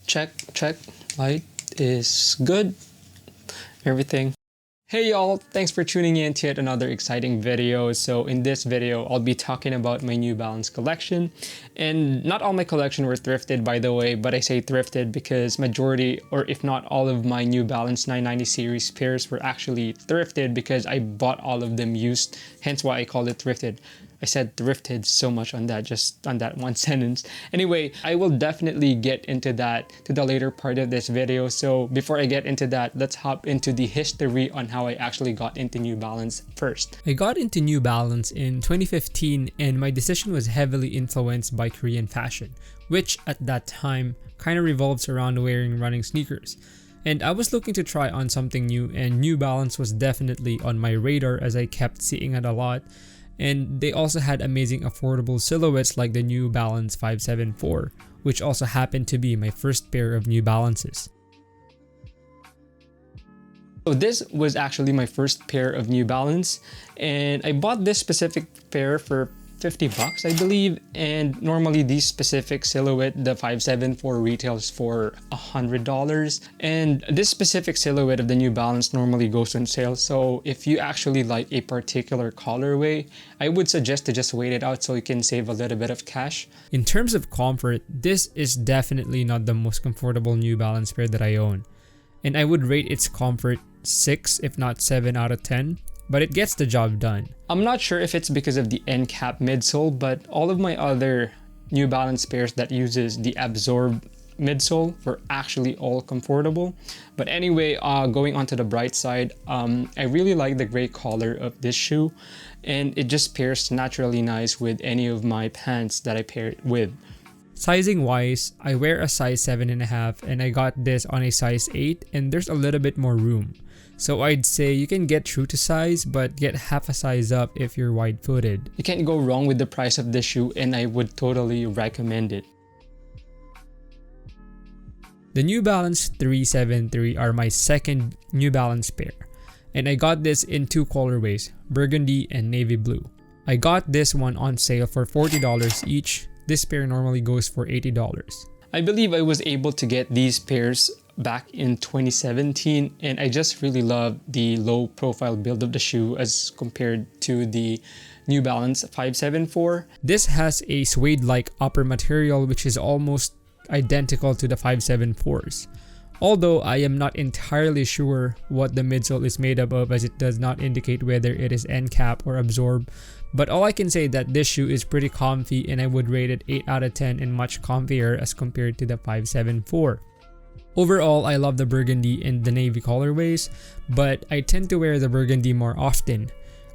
check. Light is good. Everything. Hey y'all, thanks for tuning in to yet another exciting video. So in this video, I'll be talking about my New Balance collection. And not all my collection were thrifted, by the way, but I say thrifted because majority, or if not all of my New Balance 990 series pairs were actually thrifted because I bought all of them used, hence why I called it thrifted. I said thrifted so much on that, just on that one sentence. Anyway, I will definitely get into that to the later part of this video. So before I get into that, let's hop into the history on how I actually got into New Balance first. I got into New Balance in 2015 and my decision was heavily influenced by Korean fashion, which at that time kind of revolves around wearing running sneakers. And I was looking to try on something new, and New Balance was definitely on my radar as I kept seeing it a lot. And they also had amazing affordable silhouettes like the New Balance 574, which also happened to be my first pair of New Balances. So this was actually my first pair of New Balance, and I bought this specific pair for $50, I believe, and normally these specific silhouette, the 574, retails for $100, and this specific silhouette of the New Balance normally goes on sale. So if you actually like a particular colorway, I would suggest to just wait it out so you can save a little bit of cash. In terms of comfort, this is definitely not the most comfortable New Balance pair that I own, and I would rate its comfort 6 if not 7 out of 10. But it gets the job done. I'm not sure if it's because of the end cap midsole, but all of my other New Balance pairs that uses the absorb midsole were actually all comfortable. But anyway, going on to the bright side, I really like the gray color of this shoe, and it just pairs naturally nice with any of my pants that I pair it with. Sizing wise, I wear a size 7.5 and I got this on a size 8, and there's a little bit more room. So I'd say you can get true to size, but get half a size up if you're wide-footed. You can't go wrong with the price of this shoe, and I would totally recommend it. The New Balance 373 are my second New Balance pair, and I got this in two colorways, burgundy and navy blue. I got this one on sale for $40 each. This pair normally goes for $80. I believe I was able to get these pairs back in 2017, and I just really love the low profile build of the shoe as compared to the New Balance 574. This has a suede-like upper material which is almost identical to the 574s. Although I am not entirely sure what the midsole is made up of, as it does not indicate whether it is end cap or absorb, but all I can say that this shoe is pretty comfy, and I would rate it 8 out of 10 and much comfier as compared to the 574. Overall, I love the burgundy and the navy colorways, but I tend to wear the burgundy more often.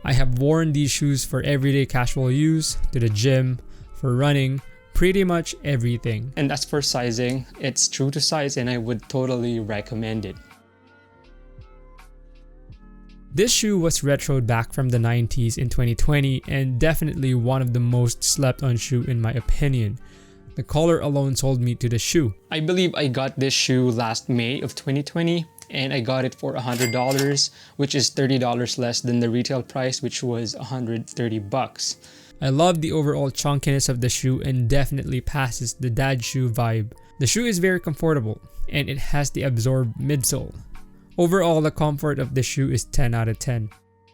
I have worn these shoes for everyday casual use, to the gym, for running, pretty much everything. And as for sizing, it's true to size and I would totally recommend it. This shoe was retroed back from the 90s in 2020 and definitely one of the most slept on shoe in my opinion. The color alone sold me to the shoe. I believe I got this shoe last May of 2020 and I got it for $100, which is $30 less than the retail price, which was $130. I love the overall chunkiness of the shoe and definitely passes the dad shoe vibe. The shoe is very comfortable and it has the absorb midsole. Overall, the comfort of the shoe is 10 out of 10.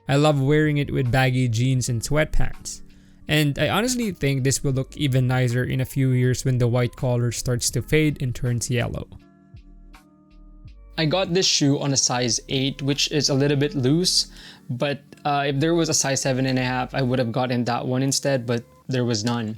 I love wearing it with baggy jeans and sweatpants. And I honestly think this will look even nicer in a few years when the white collar starts to fade and turns yellow. I got this shoe on a size 8, which is a little bit loose, but if there was a size 7.5, I would have gotten that one instead, but there was none.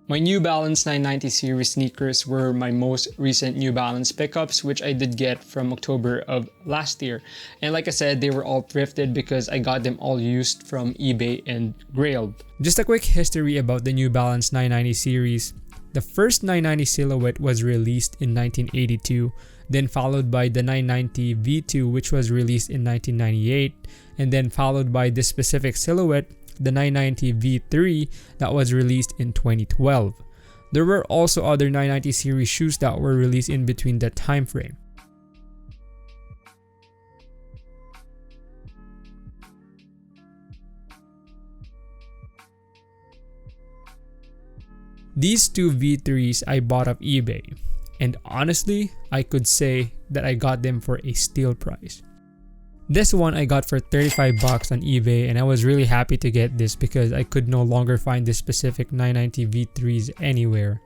My New Balance 990 series sneakers were my most recent New Balance pickups, which I did get from October of last year. And like I said, they were all thrifted because I got them all used from eBay and Grailed. Just a quick history about the New Balance 990 series. The first 990 silhouette was released in 1982, then followed by the 990 V2, which was released in 1998, and then followed by this specific silhouette, the 990 V3, that was released in 2012. There were also other 990 series shoes that were released in between that time frame. These two V3s I bought off eBay, and honestly, I could say that I got them for a steal price. This one I got for 35 bucks on eBay, and I was really happy to get this because I could no longer find this specific 990 V3s anywhere.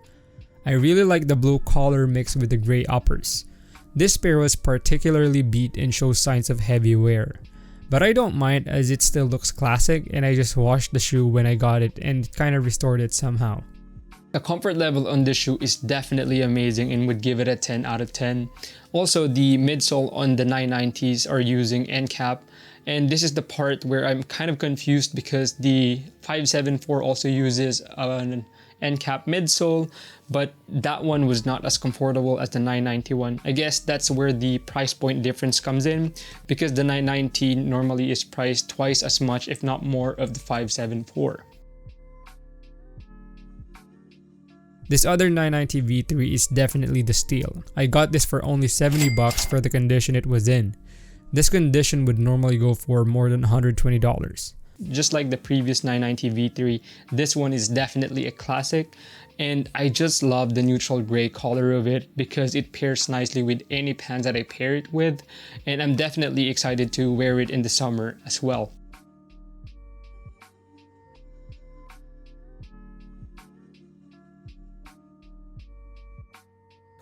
I really like the blue collar mixed with the gray uppers. This pair was particularly beat and shows signs of heavy wear. But I don't mind as it still looks classic, and I just washed the shoe when I got it and kind of restored it somehow. The comfort level on this shoe is definitely amazing and would give it a 10 out of 10. Also, the midsole on the 990s are using end cap, and this is the part where I'm kind of confused because the 574 also uses an end cap midsole, but that one was not as comfortable as the 991. I guess that's where the price point difference comes in, because the 990 normally is priced twice as much if not more of the 574. This other 990 V3 is definitely the steal. I got this for only 70 bucks for the condition it was in. This condition would normally go for more than $120. Just like the previous 990 V3, this one is definitely a classic, and I just love the neutral gray color of it because it pairs nicely with any pants that I pair it with, and I'm definitely excited to wear it in the summer as well.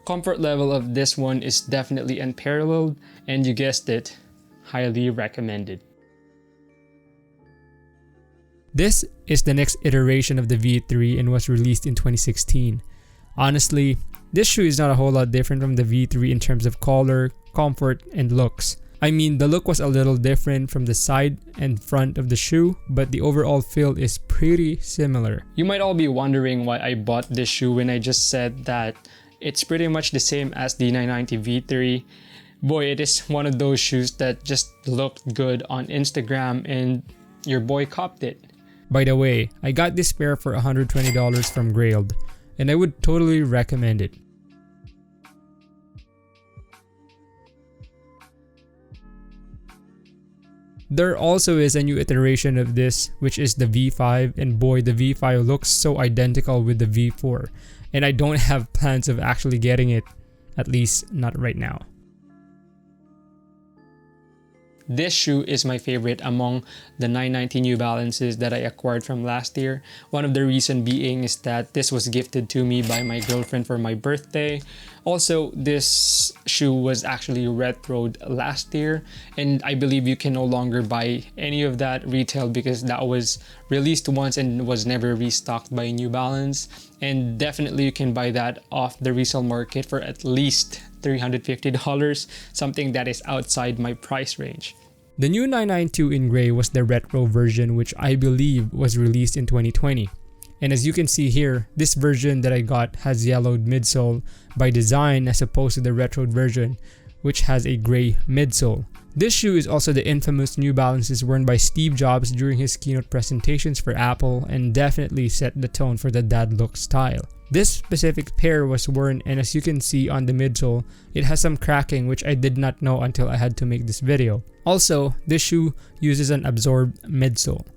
Comfort level of this one is definitely unparalleled, and you guessed it, highly recommended. This is the next iteration of the V3 and was released in 2016. Honestly, this shoe is not a whole lot different from the V3 in terms of color, comfort, and looks. I mean, the look was a little different from the side and front of the shoe, but the overall feel is pretty similar. You might all be wondering why I bought this shoe when I just said that it's pretty much the same as the 990 V3. Boy, it is one of those shoes that just looked good on Instagram and your boy copped it. By the way, I got this pair for $120 from Grailed, and I would totally recommend it. There also is a new iteration of this, which is the V5, and boy, the V5 looks so identical with the V4, and I don't have plans of actually getting it, at least not right now. This shoe is my favorite among the 990 New Balances that I acquired from last year. One of the reasons being is that this was gifted to me by my girlfriend for my birthday. Also, this shoe was actually retroed last year, and I believe you can no longer buy any of that retail because that was released once and was never restocked by New Balance. And definitely you can buy that off the resale market for at least $350, something that is outside my price range. The new 992 in gray was the retro version, which I believe was released in 2020. And as you can see here, this version that I got has yellowed midsole by design as opposed to the retro version, which has a gray midsole. This shoe is also the infamous New Balances worn by Steve Jobs during his keynote presentations for Apple, and definitely set the tone for the dad look style. This specific pair was worn, and as you can see on the midsole, it has some cracking, which I did not know until I had to make this video. Also, this shoe uses an absorbed midsole.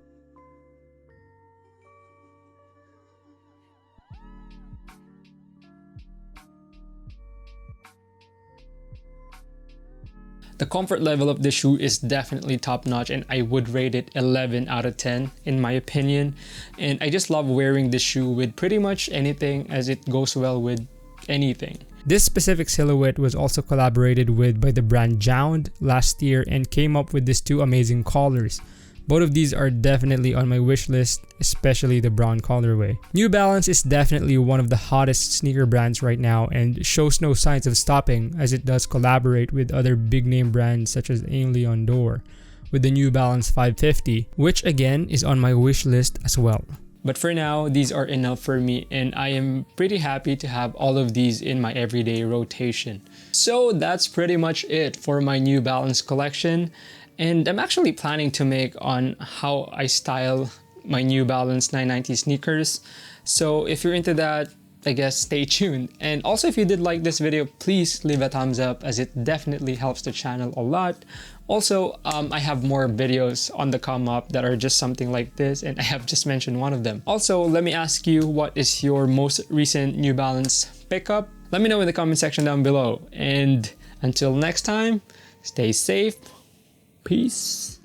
The comfort level of this shoe is definitely top notch, and I would rate it 11 out of 10 in my opinion. And I just love wearing this shoe with pretty much anything, as it goes well with anything. This specific silhouette was also collaborated with by the brand Jound last year and came up with these two amazing collars. Both of these are definitely on my wish list, especially the brown colorway. New Balance is definitely one of the hottest sneaker brands right now and shows no signs of stopping, as it does collaborate with other big name brands such as Ain Leon Dore with the New Balance 550, which again is on my wish list as well. But for now, these are enough for me, and I am pretty happy to have all of these in my everyday rotation. So that's pretty much it for my New Balance collection. And I'm actually planning to make on how I style my New Balance 990 sneakers. So if you're into that, I guess stay tuned. And also, if you did like this video, please leave a thumbs up, as it definitely helps the channel a lot. Also, I have more videos on the come up that are just something like this, and I have just mentioned one of them. Also, let me ask you, what is your most recent New Balance pickup? Let me know in the comment section down below. And until next time, stay safe. Peace.